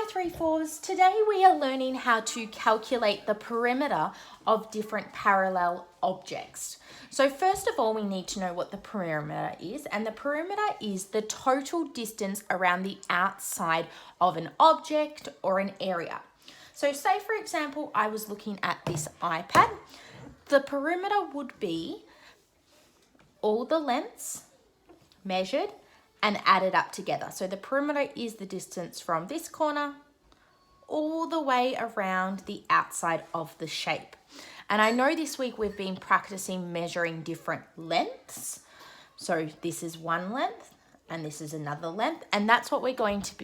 Hi 3/4s, today we are learning how to calculate the perimeter of different parallel objects. So first of all we need to know what the perimeter is, and the perimeter is the total distance around the outside of an object or an area. So say for example I was looking at this iPad, the perimeter would be all the lengths measured and added up together. So the perimeter is the distance from this corner all the way around the outside of the shape. And I know this week we've been practicing measuring different lengths. So this is one length and this is another length, and that's what we're going to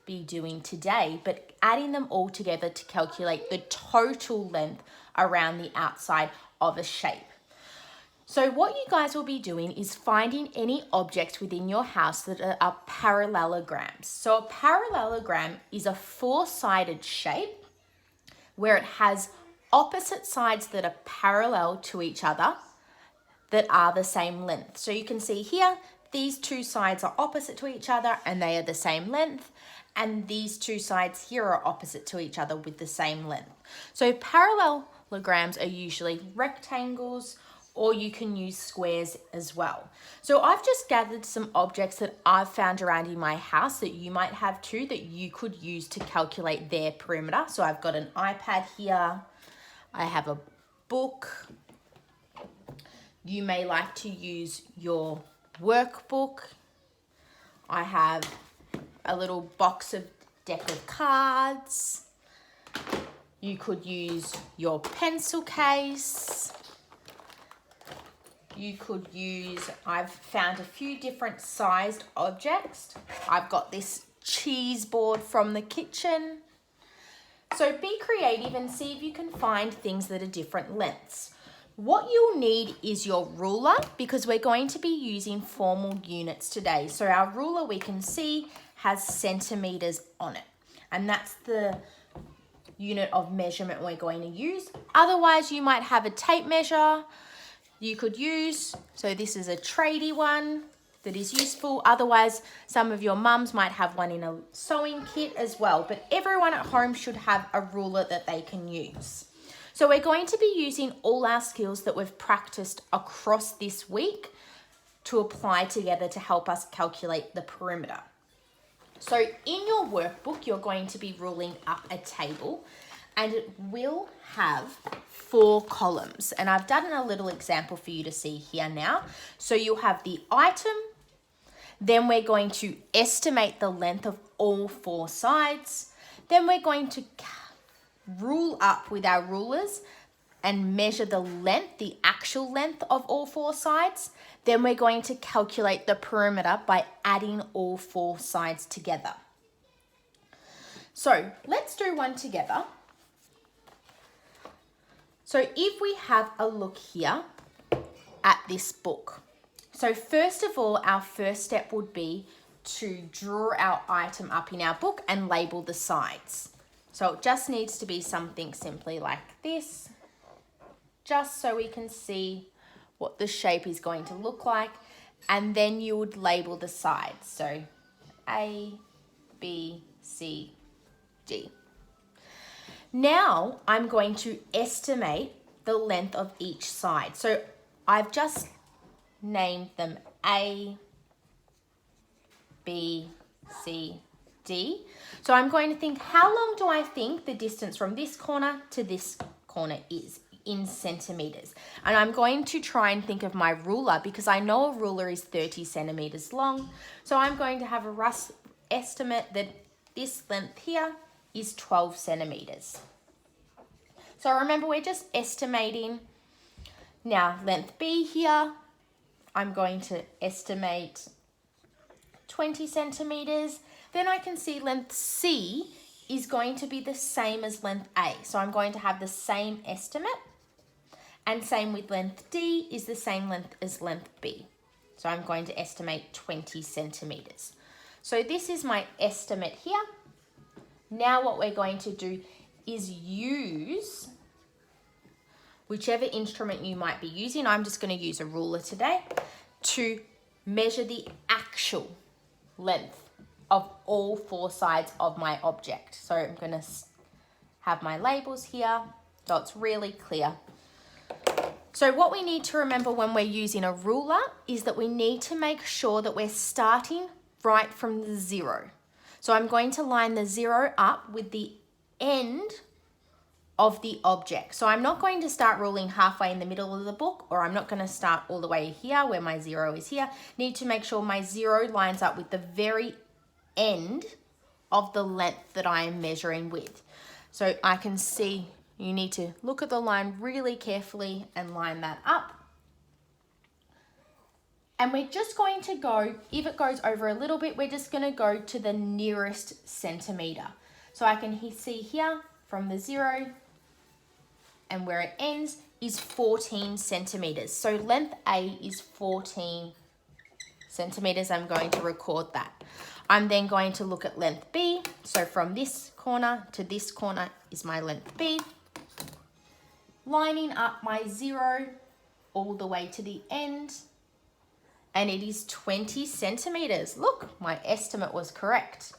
be doing today, but adding them all together to calculate the total length around the outside of a shape. So what you guys will be doing is finding any objects within your house that are parallelograms. So a parallelogram is a four-sided shape where it has opposite sides that are parallel to each other that are the same length. So you can see here, these two sides are opposite to each other and they are the same length. And these two sides here are opposite to each other with the same length. So parallelograms are usually rectangles, or you can use squares as well. So I've just gathered some objects that I've found around in my house that you might have too, that you could use to calculate their perimeter. So I've got an iPad here. I have a book. You may like to use your workbook. I have a little box of deck of cards. You could use your pencil case. You could use, I've found a few different sized objects. I've got this cheese board from the kitchen. So be creative and see if you can find things that are different lengths. What you'll need is your ruler, because we're going to be using formal units today. So our ruler, we can see, has centimeters on it, and that's the unit of measurement we're going to use. Otherwise, you might have a tape measure you could use. So this is a tradie one that is useful. Otherwise, some of your mums might have one in a sewing kit as well, but everyone at home should have a ruler that they can use. So we're going to be using all our skills that we've practiced across this week to apply together to help us calculate the perimeter. So in your workbook, you're going to be ruling up a table, and it will have 4 columns. And I've done a little example for you to see here now. So you'll have the item, then we're going to estimate the length of all 4 sides. Then we're going to rule up with our rulers and measure the length, the actual length of all 4 sides. Then we're going to calculate the perimeter by adding all 4 sides together. So let's do one together. So if we have a look here at this book. So first of all, our first step would be to draw our item up in our book and label the sides. So it just needs to be something simply like this, just so we can see what the shape is going to look like. And then you would label the sides. So A, B, C, D. Now I'm going to estimate the length of each side. So I've just named them A, B, C, D. So I'm going to think, how long do I think the distance from this corner to this corner is in centimeters? And I'm going to try and think of my ruler, because I know a ruler is 30 centimeters long. So I'm going to have a rough estimate that this length here is 12 centimeters. So remember, we're just estimating. Now length B here, I'm going to estimate 20 centimeters. Then I can see length C is going to be the same as length A. So I'm going to have the same estimate, and same with length D is the same length as length B. So I'm going to estimate 20 centimeters. So this is my estimate here. Now what we're going to do is use whichever instrument you might be using. I'm just going to use a ruler today to measure the actual length of all four sides of my object. So I'm going to have my labels here so it's really clear. So what we need to remember when we're using a ruler is that we need to make sure that we're starting right from the 0. So I'm going to line the 0 up with the end of the object. So I'm not going to start ruling halfway in the middle of the book, or I'm not going to start all the way here where my 0 is here. Need to make sure my 0 lines up with the very end of the length that I am measuring with. So I can see you need to look at the line really carefully and line that up. And we're just going to go, if it goes over a little bit, we're just going to go to the nearest centimetre. So I can see here from the 0 and where it ends is 14 centimetres. So length A is 14 centimetres. I'm going to record that. I'm then going to look at length B. So from this corner to this corner is my length B. Lining up my 0 all the way to the end. And it is 20 centimetres. Look, my estimate was correct.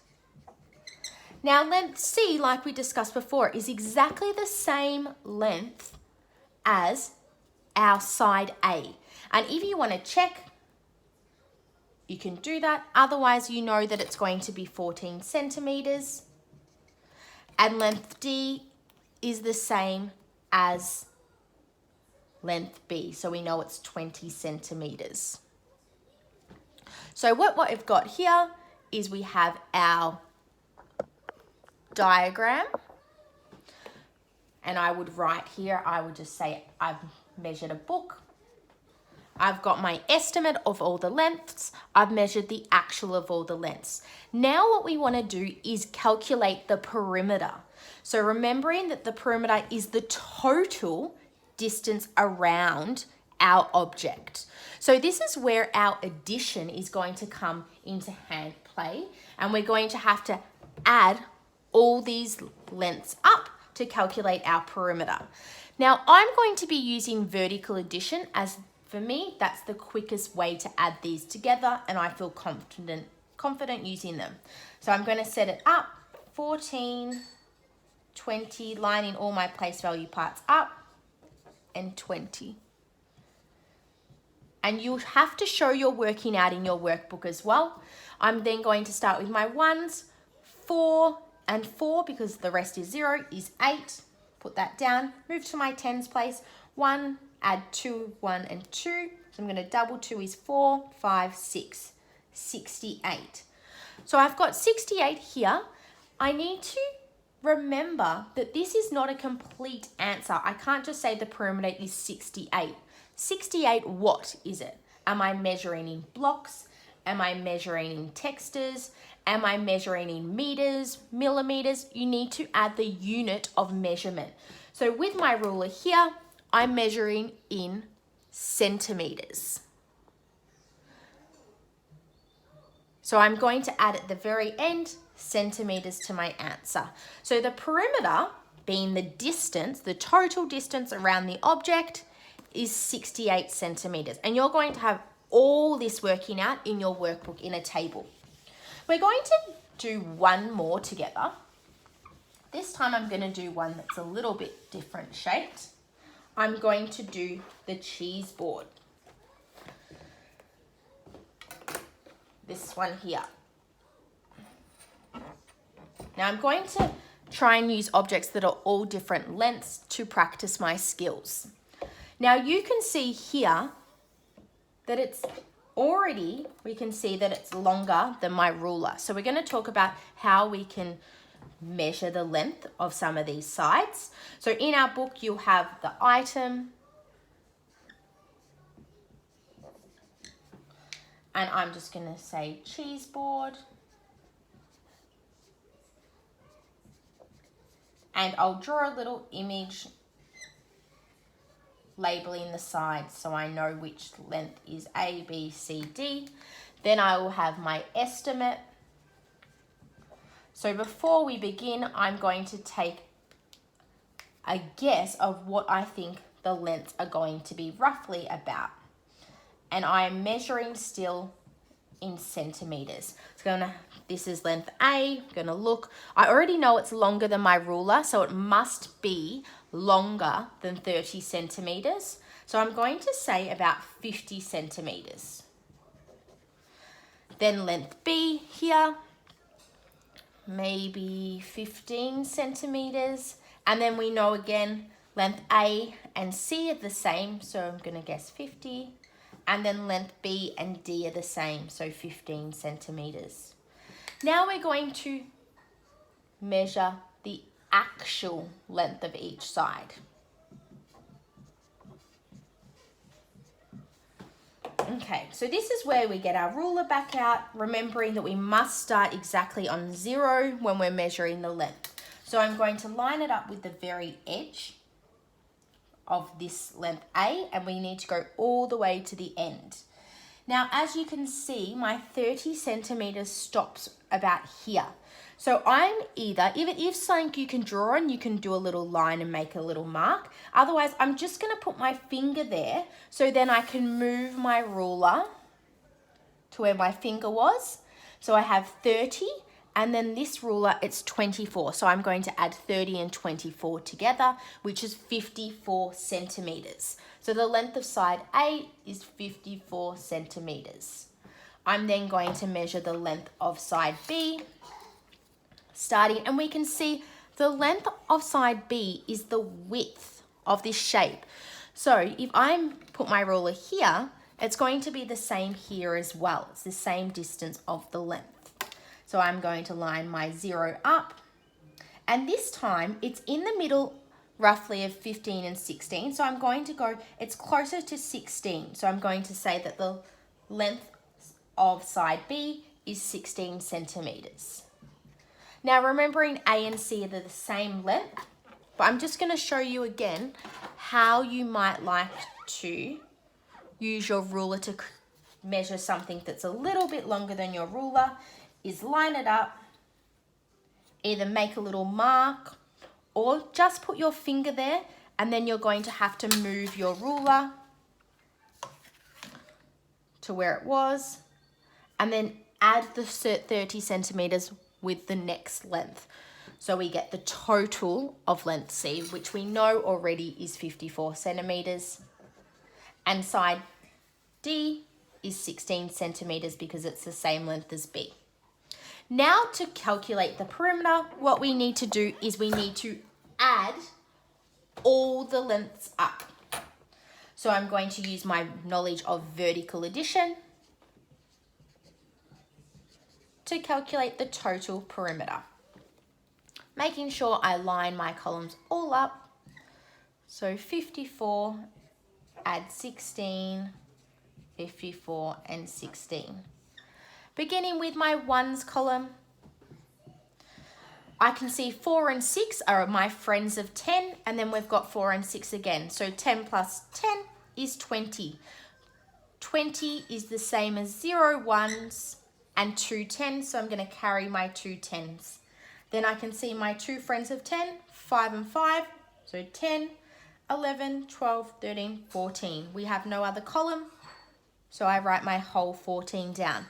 Now length C, like we discussed before, is exactly the same length as our side A. And if you want to check, you can do that. Otherwise, you know that it's going to be 14 centimetres. And length D is the same as length B. So we know it's 20 centimetres. So what we've got here is we have our diagram. And I would write here, I would just say I've measured a book. I've got my estimate of all the lengths. I've measured the actual of all the lengths. Now what we want to do is calculate the perimeter. So remembering that the perimeter is the total distance around our object. So this is where our addition is going to come into hand play, and we're going to have to add all these lengths up to calculate our perimeter. Now I'm going to be using vertical addition, as for me that's the quickest way to add these together, and I feel confident using them. So I'm going to set it up 14, 20, lining all my place value parts up, and 20. And you have to show your working out in your workbook as well. I'm then going to start with my 1s, 4 and 4, because the rest is 0, is 8. Put that down, move to my 10s place, 1, add 2, 1 and 2. So I'm going to double 2 is 4, 5, 6, 68. So I've got 68 here. I need to remember that this is not a complete answer. I can't just say the perimeter is 68. 68, what is it? Am I measuring in blocks? Am I measuring in textures? Am I measuring in meters, millimeters? You need to add the unit of measurement. So with my ruler here, I'm measuring in centimeters. So I'm going to add at the very end centimeters to my answer. So the perimeter, being the distance, the total distance around the object, is 68 centimeters. And you're going to have all this working out in your workbook in a table. We're going to do one more together. This time I'm going to do one that's a little bit different shaped. I'm going to do the cheese board. This one here. Now I'm going to try and use objects that are all different lengths to practice my skills. Now you can see here that it's already, we can see that it's longer than my ruler. So we're going to talk about how we can measure the length of some of these sides. So in our book, you'll have the item. And I'm just going to say cheese board. And I'll draw a little image labeling the sides so I know which length is A, B, C, D. Then I will have my estimate. So before we begin, I'm going to take a guess of what I think the lengths are going to be roughly about. And I'm measuring still in centimeters. This is length A, gonna look, I already know it's longer than my ruler, so it must be longer than 30 centimeters. So I'm going to say about 50 centimeters. Then length B here, maybe 15 centimeters. And then we know again, length A and C are the same, so I'm gonna guess 50. And then length B and D are the same, so 15 centimeters. Now we're going to measure the actual length of each side. Okay, so this is where we get our ruler back out, remembering that we must start exactly on 0 when we're measuring the length. So I'm going to line it up with the very edge of this length A, and we need to go all the way to the end. Now, as you can see, my 30 centimeters stops about here. So I'm either, if something you can draw on, you can do a little line and make a little mark. Otherwise, I'm just gonna put my finger there, so then I can move my ruler to where my finger was. So I have 30, and then this ruler, it's 24. So I'm going to add 30 and 24 together, which is 54 centimeters. So the length of side A is 54 centimeters. I'm then going to measure the length of side B, starting, and we can see the length of side B is the width of this shape. So if I put my ruler here, it's going to be the same here as well. It's the same distance of the length. So I'm going to line my 0 up, and this time it's in the middle roughly of 15 and 16. So I'm going to go, it's closer to 16. So I'm going to say that the length of side B is 16 centimeters. Now remembering A and C are the same length, but I'm just going to show you again how you might like to use your ruler to measure something that's a little bit longer than your ruler. Is line it up, either make a little mark or just put your finger there, and then you're going to have to move your ruler to where it was, and then add the 30 centimeters with the next length. So we get the total of length C, which we know already is 54 centimeters. And side D is 16 centimeters because it's the same length as B. Now to calculate the perimeter, what we need to do is we need to add all the lengths up. So I'm going to use my knowledge of vertical addition to calculate the total perimeter. Making sure I line my columns all up. So 54, add 16, 54 and 16. Beginning with my ones column, I can see 4 and 6 are my friends of 10, and then we've got 4 and 6 again. So 10 plus 10 is 20. 20 is the same as 0 ones and 2 10s, so I'm going to carry my 2 10s. Then I can see my 2 friends of 10, 5 and 5, so 10, 11, 12, 13, 14. We have no other column, so I write my whole 14 down.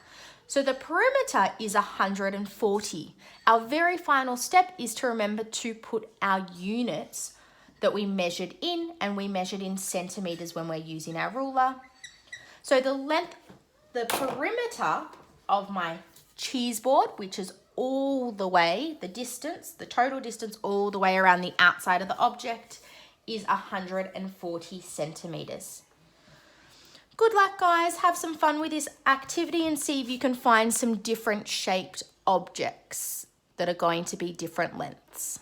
So the perimeter is 140. Our very final step is to remember to put our units that we measured in, and we measured in centimeters when we're using our ruler. So the perimeter of my cheese board, which is all the way, the total distance all the way around the outside of the object, is 140 centimeters. Good luck, guys. Have some fun with this activity and see if you can find some different shaped objects that are going to be different lengths.